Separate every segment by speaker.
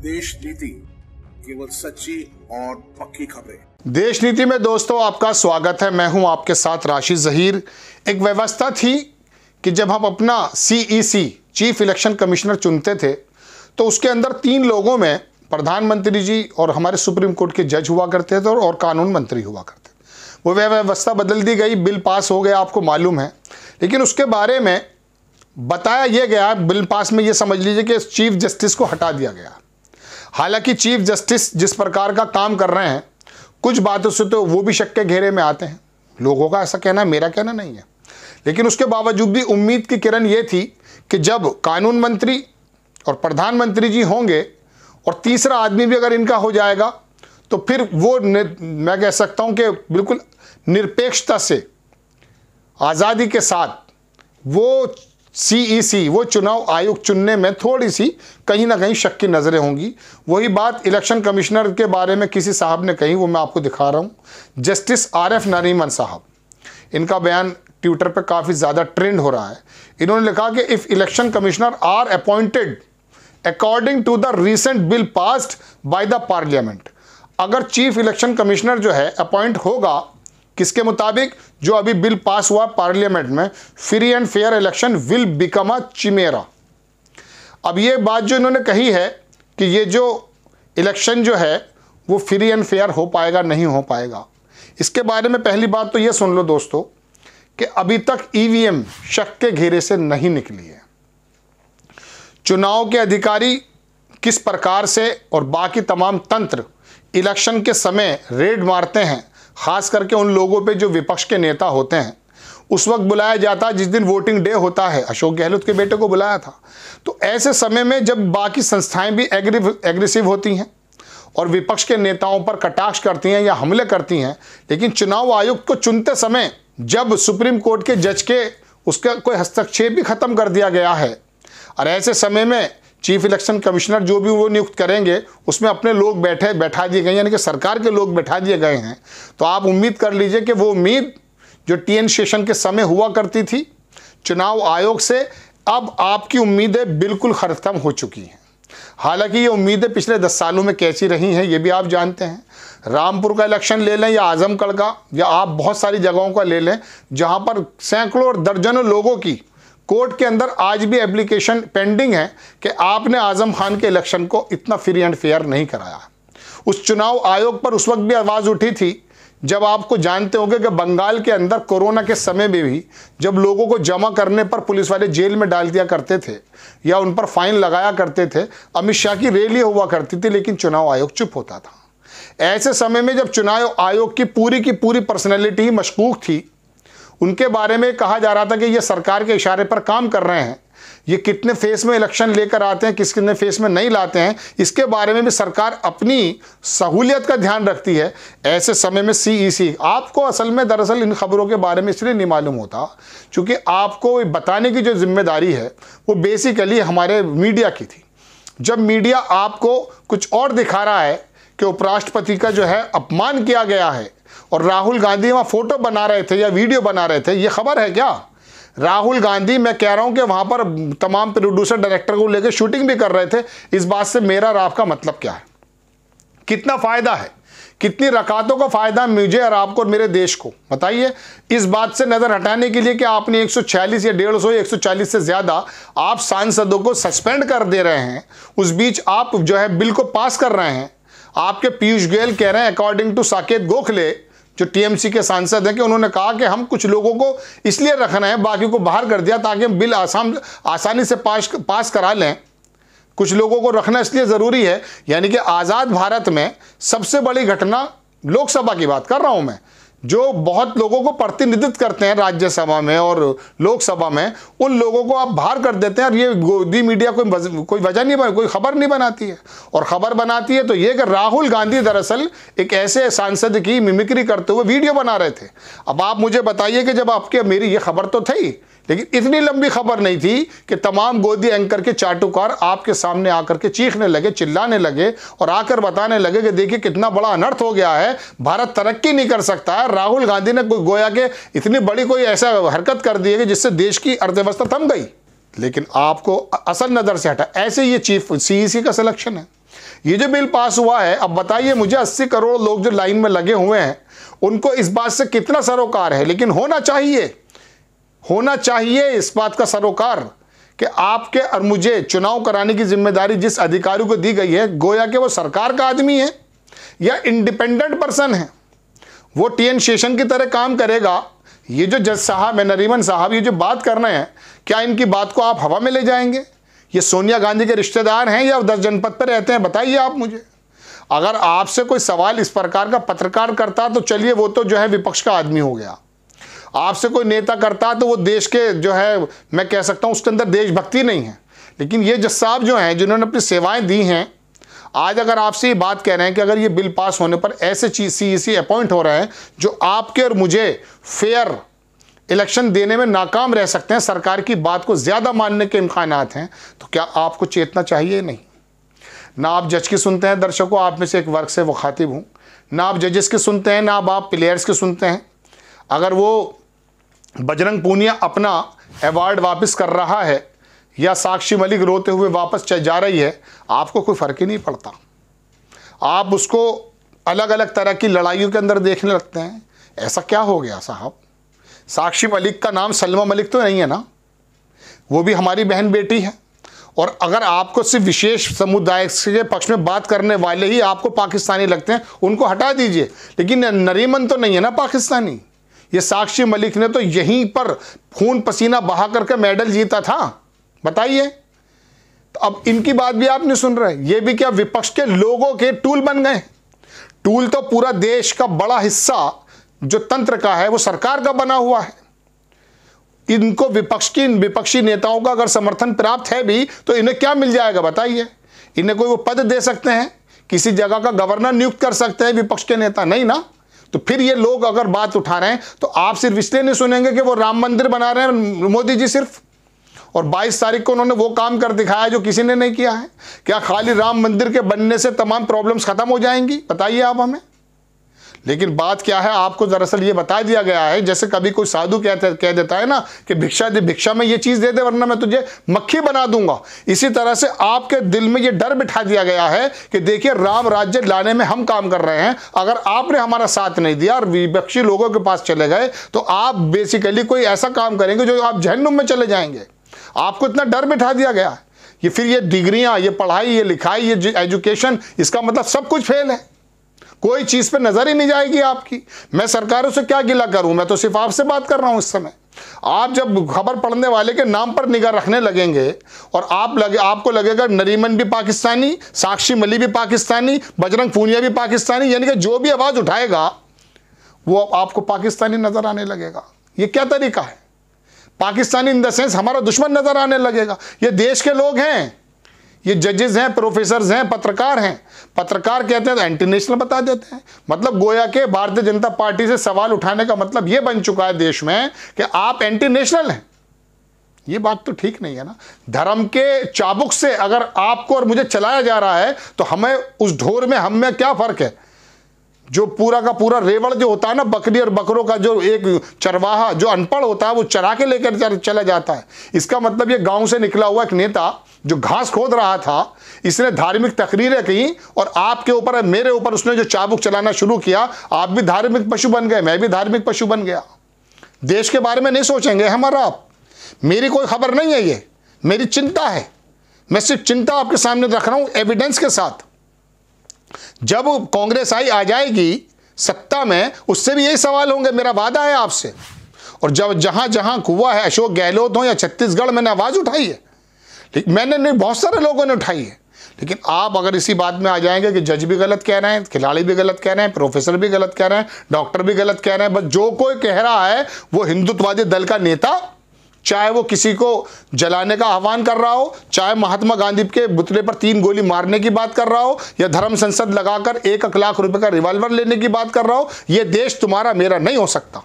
Speaker 1: देश नीति, केवल सच्ची और पक्की खबरें।
Speaker 2: देश नीति में दोस्तों आपका स्वागत है। मैं हूं आपके साथ राशिद जहीर। एक व्यवस्था थी कि जब हम अपना CEC चीफ इलेक्शन कमिश्नर चुनते थे तो उसके अंदर 3 लोगों में प्रधानमंत्री जी और हमारे सुप्रीम कोर्ट के जज हुआ करते थे और कानून मंत्री हुआ करते थे। वो व्यवस्था बदल दी गई, बिल पास हो गया, आपको मालूम है। लेकिन उसके बारे में बताया यह गया, बिल पास में ये समझ लीजिए कि चीफ जस्टिस को हटा दिया गया। हालांकि चीफ जस्टिस जिस प्रकार का काम कर रहे हैं, कुछ बातों से तो वो भी शक के घेरे में आते हैं। लोगों का ऐसा कहना है, मेरा कहना नहीं है। लेकिन उसके बावजूद भी उम्मीद की किरण ये थी कि जब कानून मंत्री और प्रधानमंत्री जी होंगे और तीसरा आदमी भी अगर इनका हो जाएगा तो फिर वो मैं कह सकता हूं कि बिल्कुल निरपेक्षता से, आज़ादी के साथ वो CEC, वो चुनाव आयोग चुनने में थोड़ी सी कहीं ना कहीं शक की नज़रें होंगी। वही बात इलेक्शन कमिश्नर के बारे में किसी साहब ने कही, वो मैं आपको दिखा रहा हूं। जस्टिस RF नरीमन साहब, इनका बयान ट्विटर पे काफ़ी ज़्यादा ट्रेंड हो रहा है। इन्होंने लिखा कि if election commissioner are appointed according to the recent bill passed by the parliament, अगर चीफ इलेक्शन कमिश्नर जो है अपॉइंट होगा किसके मुताबिक, जो अभी बिल पास हुआ पार्लियामेंट में, free and fair election will become a Chimera. अब ये बात जो इन्होंने कही है कि ये जो इलेक्शन जो है वो फ्री एंड फेयर हो पाएगा, नहीं हो पाएगा, इसके बारे में पहली बात तो ये सुन लो दोस्तों कि अभी तक EVM शक के घेरे से नहीं निकली है। चुनाव के अधिकारी किस प्रकार से और बाकी तमाम तंत्र इलेक्शन के समय रेड मारते हैं, खास करके उन लोगों पे जो विपक्ष के नेता होते हैं। उस वक्त बुलाया जाता है जिस दिन वोटिंग डे होता है, अशोक गहलोत के बेटे को बुलाया था। तो ऐसे समय में जब बाकी संस्थाएं भी एग्रेसिव होती हैं और विपक्ष के नेताओं पर कटाक्ष करती हैं या हमले करती हैं, लेकिन चुनाव आयुक्त को चुनते समय जब सुप्रीम कोर्ट के जज के उसका कोई हस्तक्षेप भी खत्म कर दिया गया है, और ऐसे समय में चीफ इलेक्शन कमिश्नर जो भी वो नियुक्त करेंगे उसमें अपने लोग बैठा दिए गए, यानी कि सरकार के लोग बैठा दिए गए हैं, तो आप उम्मीद कर लीजिए कि वो उम्मीद जो TN शेषन के समय हुआ करती थी चुनाव आयोग से, अब आपकी उम्मीदें बिल्कुल खत्म हो चुकी हैं। हालांकि ये उम्मीदें पिछले 10 सालों में कैसी रही हैं ये भी आप जानते हैं। रामपुर का इलेक्शन ले लें या आजमगढ़ का, या आप बहुत सारी जगहों का ले लें जहाँ पर सैकड़ों और दर्जनों लोगों की कोर्ट के अंदर आज भी एप्लीकेशन पेंडिंग है कि आपने आजम खान के इलेक्शन को इतना फ्री एंड फेयर नहीं कराया। उस चुनाव आयोग पर उस वक्त भी आवाज़ उठी थी जब आपको जानते होंगे कि बंगाल के अंदर कोरोना के समय में भी जब लोगों को जमा करने पर पुलिस वाले जेल में डाल दिया करते थे या उन पर फाइन लगाया करते थे, अमित शाह की रैली हुआ करती थी, लेकिन चुनाव आयोग चुप होता था। ऐसे समय में जब चुनाव आयोग की पूरी पर्सनैलिटी ही मशकूक थी, उनके बारे में कहा जा रहा था कि ये सरकार के इशारे पर काम कर रहे हैं, ये कितने फेस में इलेक्शन लेकर आते हैं, कितने फेस में नहीं लाते हैं, इसके बारे में भी सरकार अपनी सहूलियत का ध्यान रखती है। ऐसे समय में CEC आपको असल में दरअसल इन खबरों के बारे में इसलिए नहीं मालूम होता क्योंकि आपको बताने की जो जिम्मेदारी है वो बेसिकली हमारे मीडिया की थी। जब मीडिया आपको कुछ और दिखा रहा है कि उपराष्ट्रपति का जो है अपमान किया गया है और राहुल गांधी वहाँ फोटो बना रहे थे या वीडियो बना रहे थे, ये खबर है क्या? राहुल गांधी, मैं कह रहा हूँ कि वहाँ पर तमाम प्रोड्यूसर डायरेक्टर को लेकर शूटिंग भी कर रहे थे। इस बात से मेरा और आपका मतलब क्या है? कितना फ़ायदा है, कितनी रकातों का फ़ायदा मुझे और आपको और मेरे देश को, बताइए। इस बात से नज़र हटाने के लिए कि आपने 146 या 150 या 140 से ज़्यादा आप सांसदों को सस्पेंड कर दे रहे हैं, उस बीच आप जो है बिल को पास कर रहे हैं। आपके पीयूष गोयल कह रहे हैं, अकॉर्डिंग टू साकेत गोखले जो TMC के सांसद हैं, कि उन्होंने कहा कि हम कुछ लोगों को इसलिए रखना है, बाकी को बाहर कर दिया ताकि हम बिल आसानी से पास करा लें। कुछ लोगों को रखना इसलिए ज़रूरी है, यानी कि आज़ाद भारत में सबसे बड़ी घटना, लोकसभा की बात कर रहा हूँ मैं, जो बहुत लोगों को प्रतिनिधित्व करते हैं राज्यसभा में और लोकसभा में, उन लोगों को आप बाहर कर देते हैं। और ये गोदी मीडिया कोई वजह नहीं, कोई खबर नहीं बनाती है, और ख़बर बनाती है तो ये कि राहुल गांधी दरअसल एक ऐसे सांसद की मिमिक्री करते हुए वीडियो बना रहे थे। अब आप मुझे बताइए कि जब आपके, मेरी ये खबर तो थी लेकिन इतनी लंबी खबर नहीं थी कि तमाम गोदी एंकर के चाटुकार आपके सामने आकर के चीखने लगे, चिल्लाने लगे और आकर बताने लगे कि देखिए कितना बड़ा अनर्थ हो गया है, भारत तरक्की नहीं कर सकता है। राहुल गांधी ने गोया के इतनी बड़ी कोई ऐसा हरकत कर दी है कि जिससे देश की अर्थव्यवस्था थम गई। लेकिन आपको असल नज़र से हटा, ऐसे ये चीफ CEC का सिलेक्शन है। ये जो बिल पास हुआ है, अब बताइए मुझे 80 करोड़ लोग जो लाइन में लगे हुए हैं उनको इस बात से कितना सरोकार है, लेकिन होना चाहिए इस बात का सरोकार कि आपके और मुझे चुनाव कराने की जिम्मेदारी जिस अधिकारी को दी गई है, गोया कि वो सरकार का आदमी है या इंडिपेंडेंट पर्सन है, वो टीएन शेषन की तरह काम करेगा। ये जो जज साहब है, नरीमन साहब, ये जो बात कर रहे हैं, क्या इनकी बात को आप हवा में ले जाएंगे? ये सोनिया गांधी के रिश्तेदार हैं या 10 जनपद पर रहते हैं? बताइए आप मुझे। अगर आपसे कोई सवाल इस प्रकार का पत्रकार करता तो चलिए वो तो जो है विपक्ष का आदमी हो गया, आपसे कोई नेता करता तो वो देश के जो है, मैं कह सकता हूँ उसके अंदर देशभक्ति नहीं है। लेकिन ये जज साहब जो हैं जिन्होंने अपनी सेवाएं दी हैं, आज अगर आपसे ये बात कह रहे हैं कि अगर ये बिल पास होने पर ऐसे CEC अपॉइंट हो रहे हैं जो आपके और मुझे फेयर इलेक्शन देने में नाकाम रह सकते हैं, सरकार की बात को ज़्यादा मानने के इम्कानात हैं, तो क्या आपको चेतना चाहिए? नहीं। ना आप जज की सुनते हैं, दर्शकों आप में से एक वर्ग से वो खातिब हूँ, ना आप जजेस के सुनते हैं, ना आप प्लेयर्स के सुनते हैं। अगर वो बजरंग पूनिया अपना अवार्ड वापस कर रहा है या साक्षी मलिक रोते हुए वापस जा रही है, आपको कोई फ़र्क ही नहीं पड़ता। आप उसको अलग अलग तरह की लड़ाइयों के अंदर देखने लगते हैं। ऐसा क्या हो गया साहब? साक्षी मलिक का नाम सलमा मलिक तो नहीं है ना? वो भी हमारी बहन बेटी है। और अगर आपको सिर्फ विशेष समुदाय के पक्ष में बात करने वाले ही आपको पाकिस्तानी लगते हैं, उनको हटा दीजिए। लेकिन नरीमन तो नहीं है ना पाकिस्तानी। ये साक्षी मलिक ने तो यहीं पर खून पसीना बहा करके मेडल जीता था। बताइए, तो अब इनकी बात भी आप नहीं सुन रहे। ये भी क्या विपक्ष के लोगों के टूल बन गए? टूल तो पूरा देश का बड़ा हिस्सा जो तंत्र का है वो सरकार का बना हुआ है। इनको विपक्षी नेताओं का अगर समर्थन प्राप्त है भी तो इन्हें क्या मिल जाएगा? बताइए। इन्हें कोई वो पद दे सकते हैं, किसी जगह का गवर्नर नियुक्त कर सकते हैं विपक्ष के नेता? नहीं ना। तो फिर ये लोग अगर बात उठा रहे हैं तो आप सिर्फ इसलिए नहीं सुनेंगे कि वो राम मंदिर बना रहे हैं मोदी जी सिर्फ, और 22 तारीख को उन्होंने वो काम कर दिखाया जो किसी ने नहीं किया है। क्या खाली राम मंदिर के बनने से तमाम प्रॉब्लम्स खत्म हो जाएंगी? बताइए आप हमें। लेकिन बात क्या है, आपको दरअसल ये बता दिया गया है, जैसे कभी कोई साधु कह देता है ना कि भिक्षा दे, भिक्षा में ये चीज़ दे दे वरना मैं तुझे मक्खी बना दूंगा। इसी तरह से आपके दिल में ये डर बिठा दिया गया है कि देखिए राम राज्य लाने में हम काम कर रहे हैं, अगर आपने हमारा साथ नहीं दिया और विपक्षी लोगों के पास चले गए तो आप बेसिकली कोई ऐसा काम करेंगे जो आप जहन्नुम में चले जाएंगे। आपको इतना डर बिठा दिया गया है। ये फिर ये डिग्रियाँ, ये पढ़ाई, ये लिखाई, ये एजुकेशन, इसका मतलब सब कुछ फेल है। कोई चीज़ पे नज़र ही नहीं जाएगी आपकी। मैं सरकारों से क्या गिला करूं? मैं तो सिर्फ आपसे बात कर रहा हूं इस समय। आप जब खबर पढ़ने वाले के नाम पर निगाह रखने लगेंगे और आपको लगेगा नरीमन भी पाकिस्तानी, साक्षी मलिक भी पाकिस्तानी, बजरंग पूनिया भी पाकिस्तानी, यानी कि जो भी आवाज़ उठाएगा वो आपको पाकिस्तानी नज़र आने लगेगा। ये क्या तरीका है? पाकिस्तानी इन द सेंस हमारा दुश्मन नज़र आने लगेगा। ये देश के लोग हैं, ये जजेस हैं, प्रोफेसर्स हैं, पत्रकार हैं। पत्रकार कहते हैं तो एंटी नेशनल बता देते हैं। मतलब गोया के भारतीय जनता पार्टी से सवाल उठाने का मतलब ये बन चुका है देश में कि आप एंटी नेशनल हैं। ये बात तो ठीक नहीं है ना। धर्म के चाबुक से अगर आपको और मुझे चलाया जा रहा है तो हमें उस ढोर में हम में क्या फ़र्क है? जो पूरा का पूरा रेवड़ जो होता है ना, बकरी और बकरों का, जो एक चरवाहा जो अनपढ़ होता है वो चरा के लेकर चला जाता है। इसका मतलब ये गांव से निकला हुआ एक नेता जो घास खोद रहा था, इसने धार्मिक तकरीरें की और आपके ऊपर, मेरे ऊपर उसने जो चाबुक चलाना शुरू किया, आप भी धार्मिक पशु बन गए, मैं भी धार्मिक पशु बन गया। देश के बारे में नहीं सोचेंगे हमारा आप। मेरी कोई खबर नहीं है, ये मेरी चिंता है। मैं सिर्फ चिंता आपके सामने रख रहा हूँ एविडेंस के साथ। जब कांग्रेस आ जाएगी सत्ता में, उससे भी यही सवाल होंगे, मेरा वादा है आपसे। और जब जहां जहां हुआ है, अशोक गहलोत हो या छत्तीसगढ़, मैंने आवाज़ उठाई है, लेकिन मैंने नहीं, बहुत सारे लोगों ने उठाई है। लेकिन आप अगर इसी बात में आ जाएंगे कि जज भी गलत कह रहे हैं, खिलाड़ी भी गलत कह रहे हैं, प्रोफेसर भी गलत कह रहे हैं, डॉक्टर भी गलत कह रहे हैं, बस जो कोई कह रहा है वो हिंदुत्ववादी दल का नेता, चाहे वो किसी को जलाने का आह्वान कर रहा हो, चाहे महात्मा गांधी के पुतले पर 3 गोली मारने की बात कर रहा हो, या धर्म संसद लगाकर 1 लाख रुपए का रिवॉल्वर लेने की बात कर रहा हो, ये देश तुम्हारा मेरा नहीं हो सकता।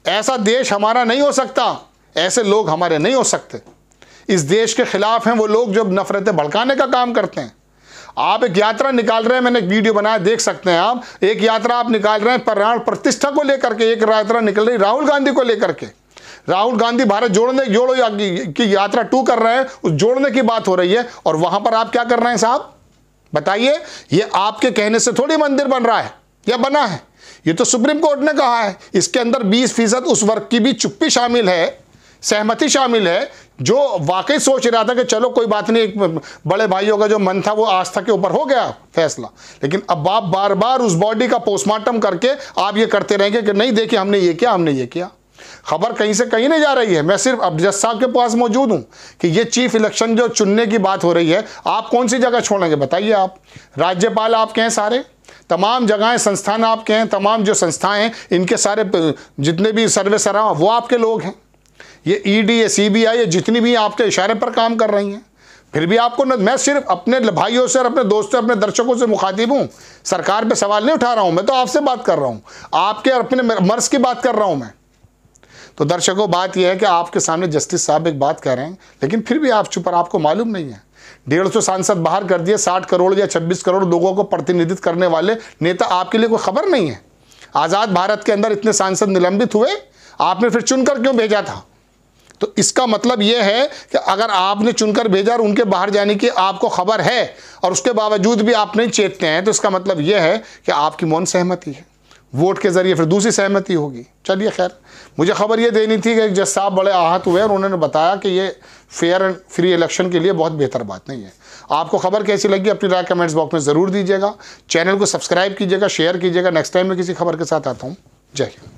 Speaker 2: ऐसा देश हमारा नहीं हो सकता, ऐसे लोग हमारे नहीं हो सकते। इस देश के खिलाफ हैं वो लोग जो नफरतें भड़काने का काम करते हैं। आप एक यात्रा निकाल रहे हैं, मैंने एक वीडियो बनाया, देख सकते हैं आप। एक यात्रा आप निकाल रहे हैं प्राण प्रतिष्ठा को लेकर के, एक यात्रा निकल रही राहुल गांधी को लेकर के। राहुल गांधी भारत जोड़ो की यात्रा 2 कर रहे हैं, उस जोड़ने की बात हो रही है, और वहां पर आप क्या कर रहे हैं साहब? बताइए, ये आपके कहने से थोड़ी मंदिर बन रहा है या बना है, ये तो सुप्रीम कोर्ट ने कहा है। इसके अंदर 20% उस वर्ग की भी चुप्पी शामिल है, सहमति शामिल है, जो वाकई सोच रहा था कि चलो कोई बात नहीं, एक बड़े भाइयों का जो मन था वो आस्था के ऊपर हो गया फैसला। लेकिन अब आप बार बार उस बॉडी का पोस्टमार्टम करके आप ये करते रहेंगे कि नहीं देखिए हमने ये किया, हमने ये किया। खबर कहीं से कहीं नहीं जा रही है। मैं सिर्फ अब जज साहब के पास मौजूद हूं कि ये चीफ इलेक्शन जो चुनने की बात हो रही है, आप कौन सी जगह छोड़ेंगे बताइए। आप राज्यपाल आपके हैं, सारे तमाम जगहें संस्थान आपके हैं, तमाम जो संस्थाएं हैं इनके सारे जितने भी सर्वे सरा वो आपके लोग हैं। ये ईडी, ये सीबीआई, ये जितनी भी आपके इशारे पर काम कर रही हैं, फिर भी आपको मैं सिर्फ अपने भाइयों से और अपने दोस्तों, अपने दर्शकों से मुखातिब हूँ। सरकार पे सवाल नहीं उठा रहा हूँ, मैं तो आपसे बात कर रहा हूँ, आपके और अपने मर्ज की बात कर रहा हूँ मैं। तो दर्शकों, बात यह है कि आपके सामने जस्टिस साहब एक बात कह रहे हैं, लेकिन फिर भी आप चुप, आपको मालूम नहीं है। 150 सांसद बाहर कर दिए, 60 करोड़ या 26 करोड़ लोगों को प्रतिनिधित्व करने वाले नेता आपके लिए कोई खबर नहीं है। आज़ाद भारत के अंदर इतने सांसद निलंबित हुए, आपने फिर चुनकर क्यों भेजा था? तो इसका मतलब यह है कि अगर आपने चुनकर भेजा और उनके बाहर जाने की आपको खबर है और उसके बावजूद भी आप नहीं चेतते हैं, तो इसका मतलब यह है कि आपकी मौन सहमति है। वोट के जरिए फिर दूसरी सहमति होगी। चलिए खैर, मुझे खबर ये देनी थी कि जज साहब बड़े आहत हुए और उन्होंने बताया कि ये फेयर एंड फ्री इलेक्शन के लिए बहुत बेहतर बात नहीं है। आपको खबर कैसी लगी अपनी राय कमेंट्स बॉक्स में ज़रूर दीजिएगा। चैनल को सब्सक्राइब कीजिएगा, शेयर कीजिएगा। नेक्स्ट टाइम मैं किसी खबर के साथ आता हूँ। जय हिंद।